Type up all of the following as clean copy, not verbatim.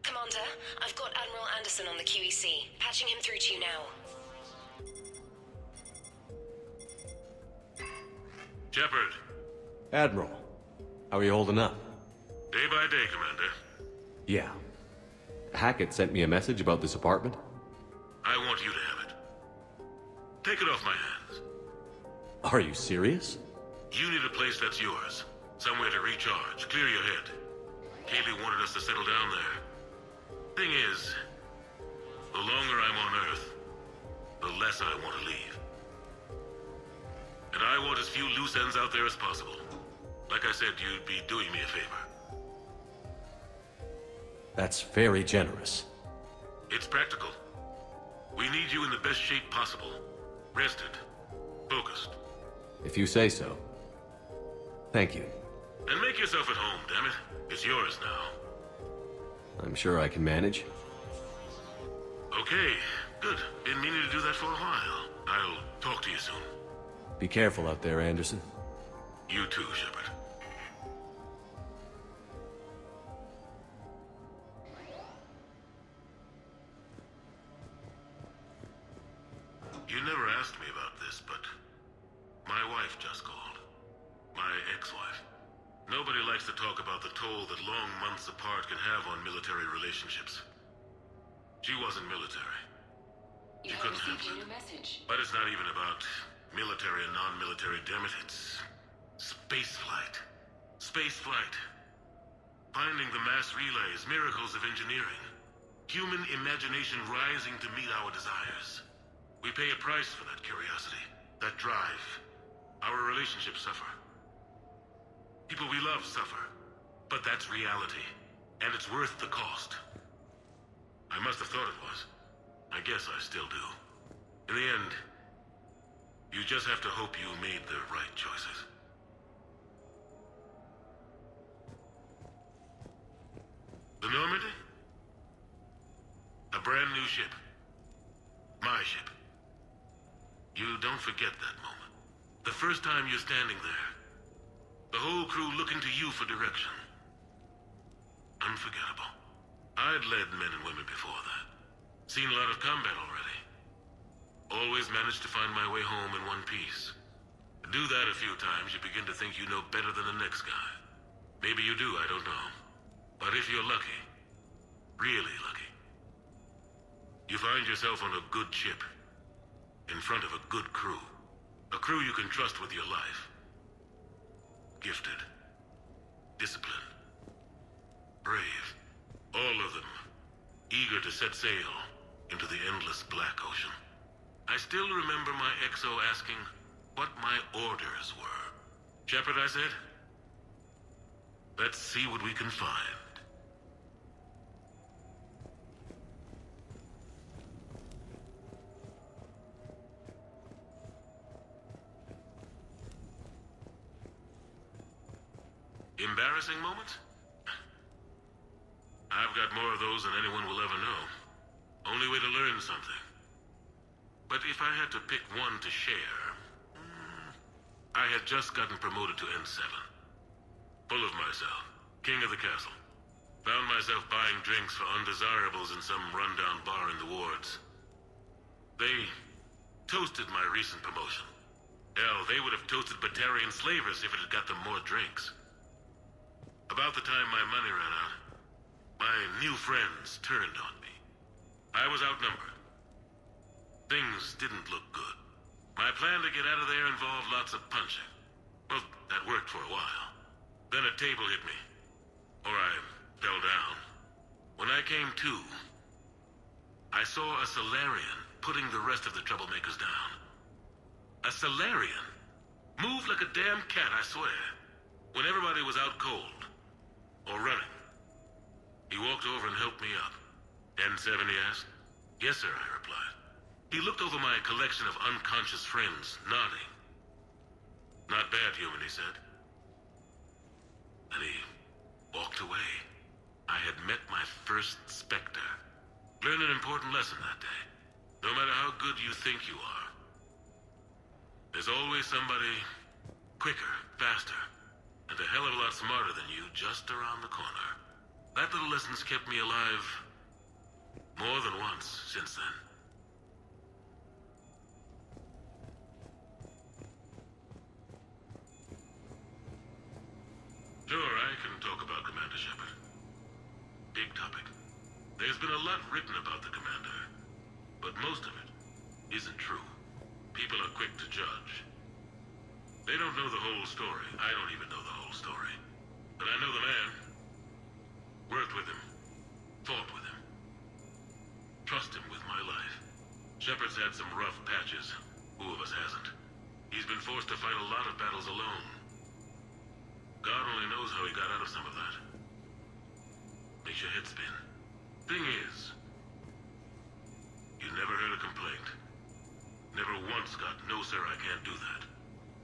Commander, I've got Admiral Anderson on the QEC. Patching him through to you now. Shepard. Admiral, how are you holding up? Day by day, Commander. Yeah. Hackett sent me a message about this apartment. I want you to have it. Take it off my hands. Are you serious? You need a place that's yours. Somewhere to recharge, clear your head. Kaylee wanted us to settle down there. Thing is, the longer I'm on Earth, the less I want to leave. And I want as few loose ends out there as possible. Like I said, you'd be doing me a favor. That's very generous. It's practical. We need you in the best shape possible. Rested. Focused. If you say so. Thank you. And make yourself at home, damn it. It's yours now. I'm sure I can manage. Okay, good. Been meaning to do that for a while. I'll talk to you soon. Be careful out there, Anderson. You too, Shepard. You never asked me about this, but my wife just called. My ex-wife. Nobody likes to talk about the toll that long months apart can have on military relationships. She wasn't military. You have received a new message. But it's not even about military and non-military, damn it. It's spaceflight. Spaceflight. Finding the mass relays, miracles of engineering. Human imagination rising to meet our desires. We pay a price for that curiosity, that drive. Our relationships suffer. People we love suffer. But that's reality. And it's worth the cost. I must have thought it was. I guess I still do. In the end, you just have to hope you made the right choices. The Normandy? A brand new ship. My ship. You don't forget that moment. The first time you're standing there. The whole crew looking to you for direction. Unforgettable. I'd led men and women before that. Seen a lot of combat already. Always managed to find my way home in one piece. Do that a few times, you begin to think you know better than the next guy. Maybe you do, I don't know. But if you're lucky, really lucky, you find yourself on a good ship, in front of a good crew. A crew you can trust with your life. Gifted. Disciplined. Brave. All of them. Eager to set sail into the endless black ocean. I still remember my XO asking what my orders were. Shepard, I said. Let's see what we can find. Embarrassing moments? I've got more of those than anyone will ever know. Only way to learn something. But if I had to pick one to share... I had just gotten promoted to N7. Full of myself. King of the castle. Found myself buying drinks for undesirables in some rundown bar in the wards. They toasted my recent promotion. Hell, they would have toasted Batarian slavers if it had got them more drinks. About the time my money ran out, my new friends turned on me. I was outnumbered. Things didn't look good. My plan to get out of there involved lots of punching. Well, that worked for a while. Then a table hit me. Or I fell down. When I came to, I saw a Solarian putting the rest of the troublemakers down. A Solarian? Moved like a damn cat, I swear. When everybody was out cold. Or running. He walked over and helped me up. N7, he asked. Yes, sir, I replied. He looked over my collection of unconscious friends, nodding. Not bad, human, he said. And he walked away. I had met my first Spectre. Learned an important lesson that day. No matter how good you think you are, there's always somebody quicker, faster, and a hell of a lot smarter than you just around the corner. That little lesson's kept me alive more than once since then. Sure, I can talk about Commander Shepard. Big topic. There's been a lot written about the Commander, but most of it isn't true. People are quick to judge. They don't know the whole story. I don't even know the whole story. But I know the man. Worked with him. Fought with him. Trust him with my life. Shepard's had some rough patches. Who of us hasn't? He's been forced to fight a lot of battles alone. God only knows how he got out of some of that. Makes your head spin. Thing is, you never heard a complaint. Never once got, no sir, I can't do that.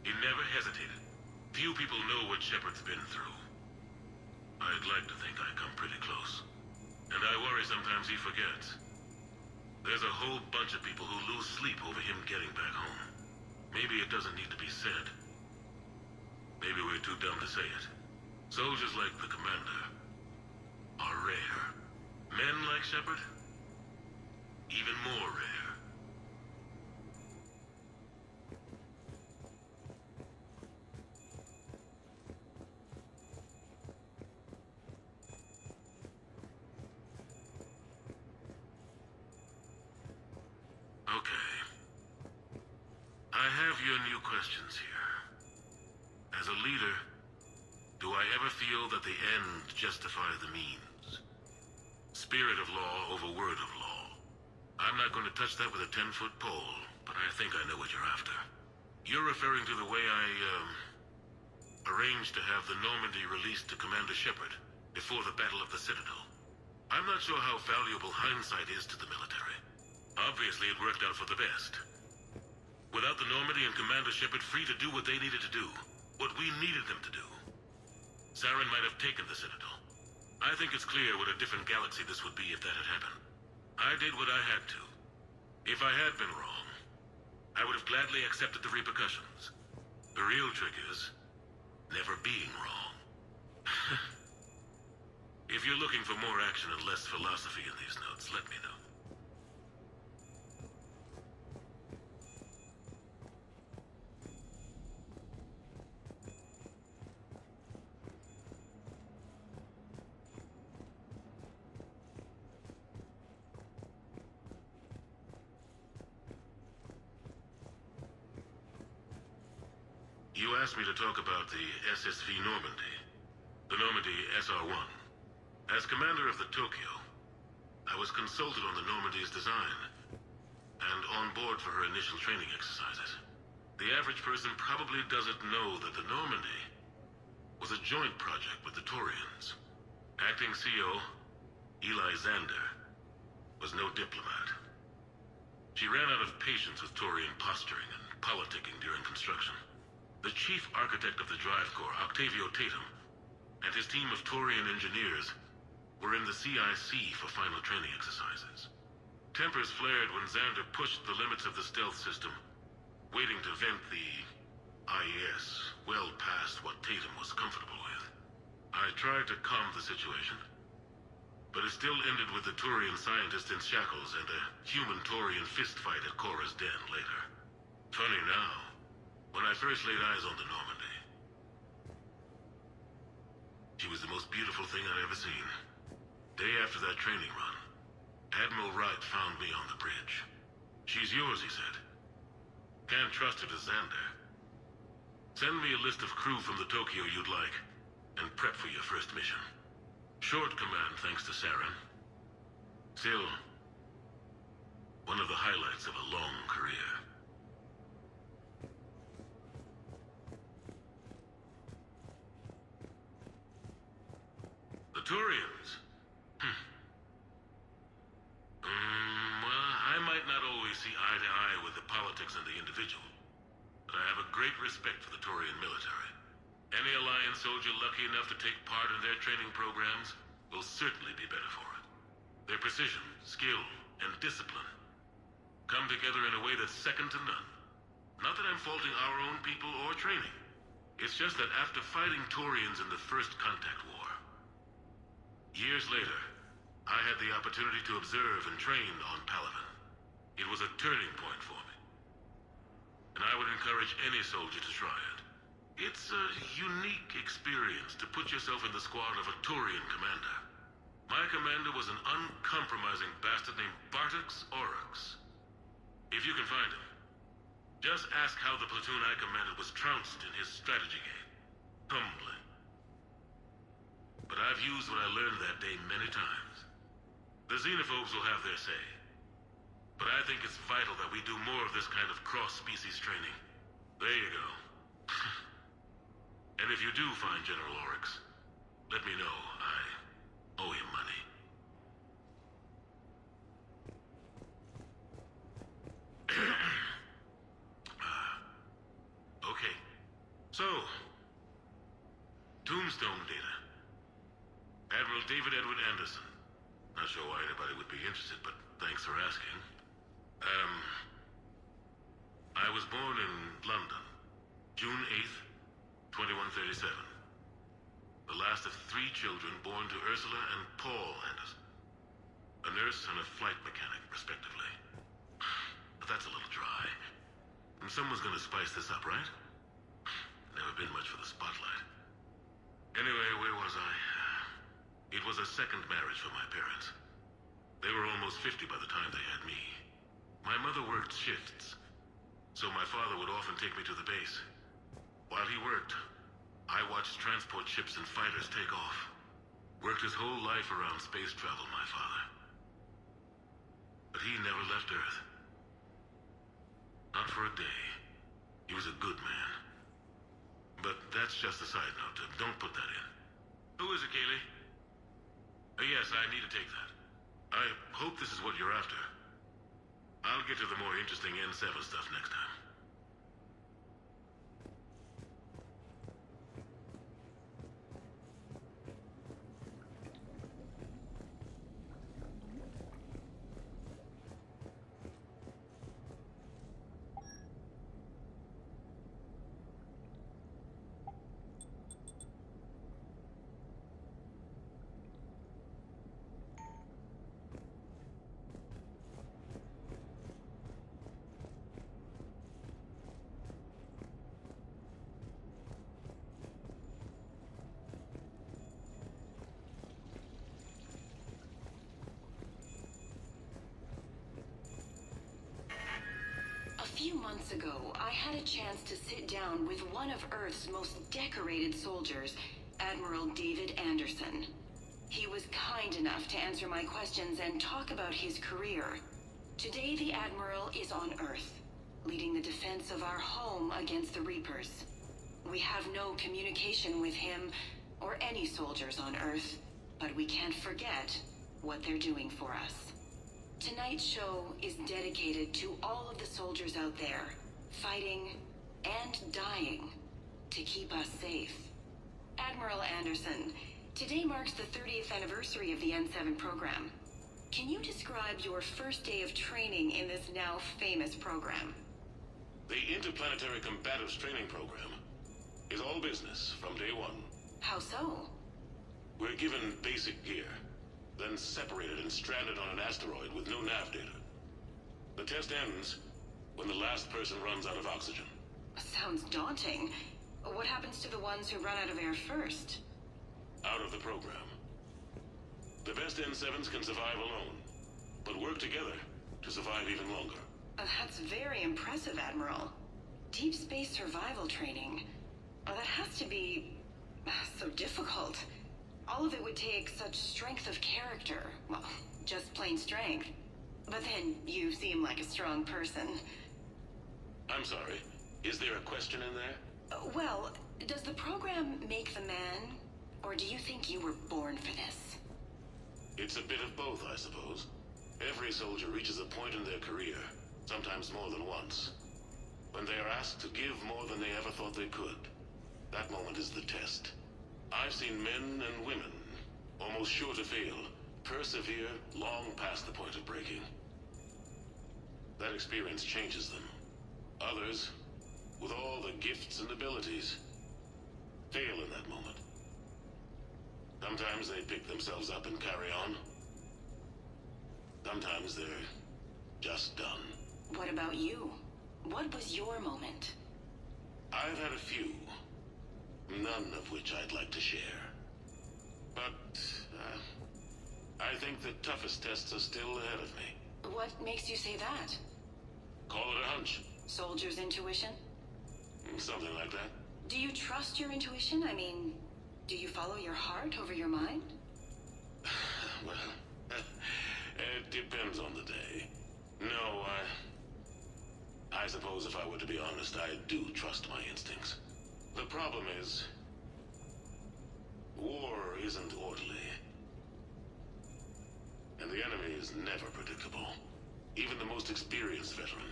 He never hesitated. Few people know what Shepard's been through. I'd like to think I come pretty close. And I worry sometimes he forgets. There's a whole bunch of people who lose sleep over him getting back home. Maybe it doesn't need to be said. Maybe we're too dumb to say it. Soldiers like the Commander are rare. Men like Shepard, even more rare. Okay. I have your new questions here. As a leader, do I ever feel that the end justify the means? Spirit of law over word of law. I'm not going to touch that with a 10-foot pole, but I think I know what you're after. You're referring to the way I, arranged to have the Normandy released to Commander Shepard before the Battle of the Citadel. I'm not sure how valuable hindsight is to the military. Obviously, it worked out for the best. Without the Normandy and Commander Shepard free to do what they needed to do, what we needed them to do, Saren might have taken the Citadel. I think it's clear what a different galaxy this would be if that had happened. I did what I had to. If I had been wrong, I would have gladly accepted the repercussions. The real trick is never being wrong. If you're looking for more action and less philosophy in these notes, let me know. You asked me to talk about the SSV Normandy. The Normandy SR-1. As commander of the Tokyo, I was consulted on the Normandy's design, and on board for her initial training exercises. The average person probably doesn't know that the Normandy was a joint project with the Taurians. Acting CO, Eli Xander, was no diplomat. She ran out of patience with Taurian posturing and politicking during construction. The chief architect of the Drive Corps, Octavio Tatum, and his team of Taurian engineers were in the CIC for final training exercises. Tempers flared when Xander pushed the limits of the stealth system, waiting to vent the IES well past what Tatum was comfortable with. I tried to calm the situation, but it still ended with the Turian scientist in shackles and a human Turian fistfight at Korra's den later. Funny now, when I first laid eyes on the Normandy, she was the most beautiful thing I'd ever seen. Day after that training run, Admiral Wright found me on the bridge. She's yours, he said. Can't trust her to Xander. Send me a list of crew from the Tokyo you'd like, and prep for your first mission. Short command thanks to Saren. Still, one of the highlights of a long career. The Turians? Well, I might not always see eye to eye with the politics and the individual, but I have a great respect for the Turian military. Any Alliance soldier lucky enough to take part in their training programs will certainly be better for it. Their precision, skill, and discipline come together in a way that's second to none. Not that I'm faulting our own people or training. It's just that after fighting Turians in the First Contact War, years later, I had the opportunity to observe and train on Palaven. It was a turning point for me. And I would encourage any soldier to try it. It's a unique experience to put yourself in the squad of a Turian commander. My commander was an uncompromising bastard named Bartux Oryx. If you can find him, just ask how the platoon I commanded was trounced in his strategy game. Humbling. But I've used what I learned that day many times. The xenophobes will have their say. But I think it's vital that we do more of this kind of cross-species training. There you go. And if you do find General Oryx, let me know. I owe him money. Okay. So, Tombstone data. Admiral David Edward Anderson. Not sure why anybody would be interested, but thanks for asking. I was born in London, June 8th, 2137. The last of 3 children born to Ursula and Paul Anderson. A nurse and a flight mechanic, respectively. But that's a little dry. And someone's gonna spice this up, right? Never been much for the spotlight. Anyway, where was I? It was a second marriage for my parents. They were almost 50 by the time they had me. My mother worked shifts, so my father would often take me to the base. While he worked, I watched transport ships and fighters take off. Worked his whole life around space travel, my father. But he never left Earth. Not for a day. He was a good man. But that's just a side note. Don't put that in. Who is it, Kaylee? Yes, I need to take that. I hope this is what you're after. I'll get to the more interesting N7 stuff next time. A few months ago, I had a chance to sit down with one of Earth's most decorated soldiers, Admiral David Anderson. He was kind enough to answer my questions and talk about his career. Today, the Admiral is on Earth, leading the defense of our home against the Reapers. We have no communication with him or any soldiers on Earth, but we can't forget what they're doing for us. Tonight's show is dedicated to all of the soldiers out there, fighting and dying to keep us safe. Admiral Anderson, today marks the 30th anniversary of the N7 program. Can you describe your first day of training in this now famous program? The Interplanetary Combatives Training Program is all business from day one. How so? We're given basic gear. Then then separated and stranded on an asteroid with no nav data. The test ends when the last person runs out of oxygen. Sounds daunting. What happens to the ones who run out of air first? Out of the program. The best N7s can survive alone, but work together to survive even longer. That's very impressive, Admiral. Deep space survival training. That has to be so difficult. All of it would take such strength of character. Well, just plain strength. But then you seem like a strong person. I'm sorry. Is there a question in there? Well, does the program make the man? Or do you think you were born for this? It's a bit of both, I suppose. Every soldier reaches a point in their career, sometimes more than once, when they are asked to give more than they ever thought they could. That moment is the test. I've seen men and women, almost sure to fail, persevere long past the point of breaking. That experience changes them. Others, with all the gifts and abilities, fail in that moment. Sometimes they pick themselves up and carry on. Sometimes they're just done. What about you? What was your moment? I've had a few, none of which I'd like to share. But, I think the toughest tests are still ahead of me. What makes you say that? Call it a hunch. Soldier's intuition? Something like that. Do you trust your intuition? I mean, do you follow your heart over your mind? Well, it depends on the day. No, I suppose if I were to be honest, I do trust my instincts. The problem is, war isn't orderly. And the enemy is never predictable. Even the most experienced veteran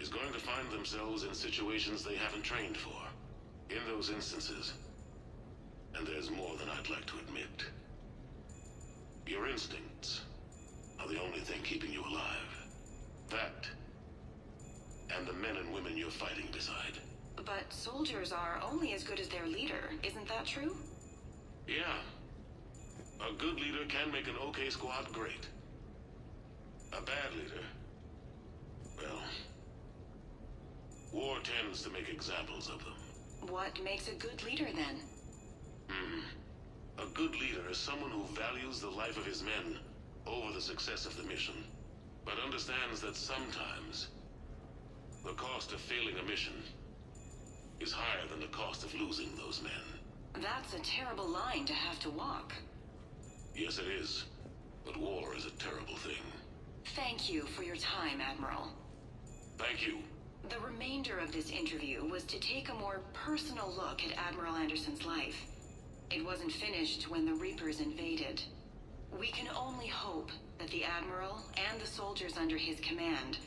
is going to find themselves in situations they haven't trained for. In those instances, and there's more than I'd like to admit, your instincts are the only thing keeping you alive. That, and the men and women you're fighting beside. But soldiers are only as good as their leader, isn't that true? Yeah. A good leader can make an okay squad great. A bad leader, well, war tends to make examples of them. What makes a good leader, then? A good leader is someone who values the life of his men over the success of the mission, but understands that sometimes the cost of failing a mission is higher than the cost of losing those men. That's a terrible line to have to walk. Yes, it is. But war is a terrible thing. Thank you for your time, Admiral. Thank you. The remainder of this interview was to take a more personal look at Admiral Anderson's life. It wasn't finished when the Reapers invaded. We can only hope that the Admiral and the soldiers under his command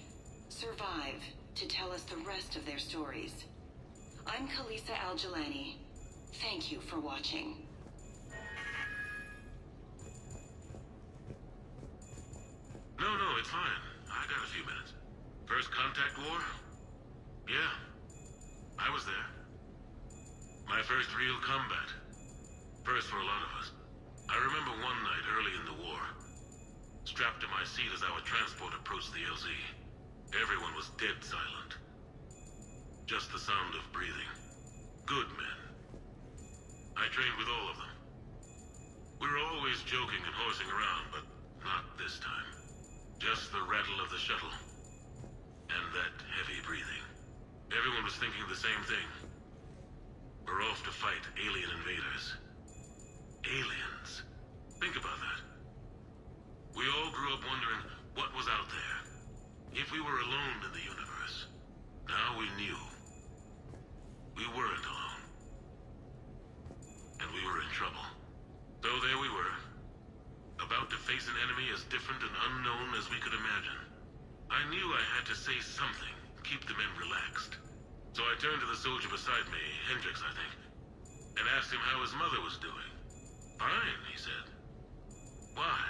survive to tell us the rest of their stories. I'm Khaleesa Al-Jilani. Thank you for watching. No, it's fine. I got a few minutes. First contact war? Yeah. I was there. My first real combat. First for a lot of us. I remember one night early in the war, strapped to my seat as our transport approached the LZ. Everyone was dead silent. Just the sound of breathing. Good men. I trained with all of them. We were always joking and horsing around, but not this time. Just the rattle of the shuttle. And that heavy breathing. Everyone was thinking the same thing. We're off to fight alien invaders. Aliens. Think about that. We all grew up wondering what was out there. If we were alone in the universe. Now we knew. We weren't alone. And we were in trouble. So there we were. About to face an enemy as different and unknown as we could imagine. I knew I had to say something, keep the men relaxed. So I turned to the soldier beside me, Hendricks, I think, and asked him how his mother was doing. Fine, he said. Why?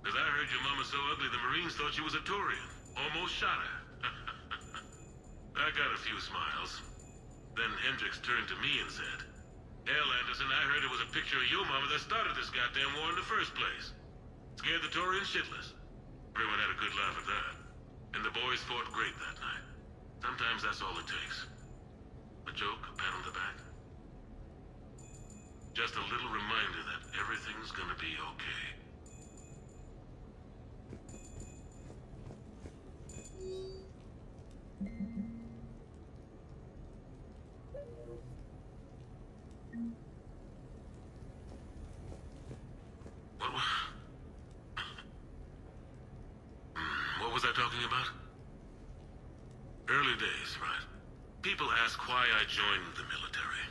Because I heard your mama so ugly the Marines thought she was a Turian. Almost shot her. I got a few smiles. Then Hendricks turned to me and said, Anderson, I heard it was a picture of your mama that started this goddamn war in the first place. Scared the Taurians shitless. Everyone had a good laugh at that. And the boys fought great that night. Sometimes that's all it takes. A joke, a pat on the back. Just a little reminder that everything's gonna be okay. What was I talking about? Early days, right? People ask why I joined the military.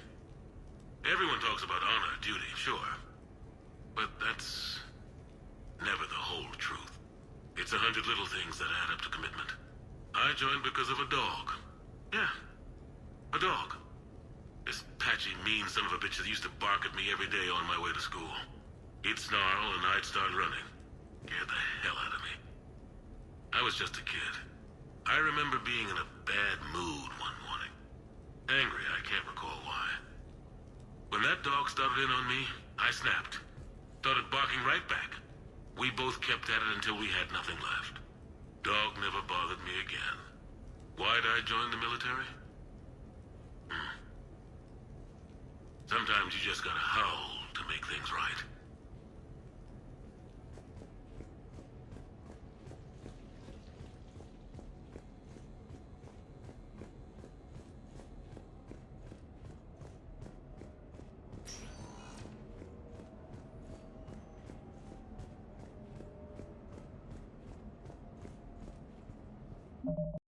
Everyone talks about honor, duty, sure. But that's never the whole truth. It's 100 little things that add up to commitment. I joined because of a dog. Yeah, a dog. This patchy, mean son of a bitch that used to bark at me every day on my way to school. He'd snarl and I'd start running. Scared the hell out of me. I was just a kid. I remember being in a bad mood one morning. Angry, I can't recall why. When that dog started in on me, I snapped. Started barking right back. We both kept at it until we had nothing left. Dog never bothered me again. Why'd I join the military? Sometimes you just gotta howl to make things right.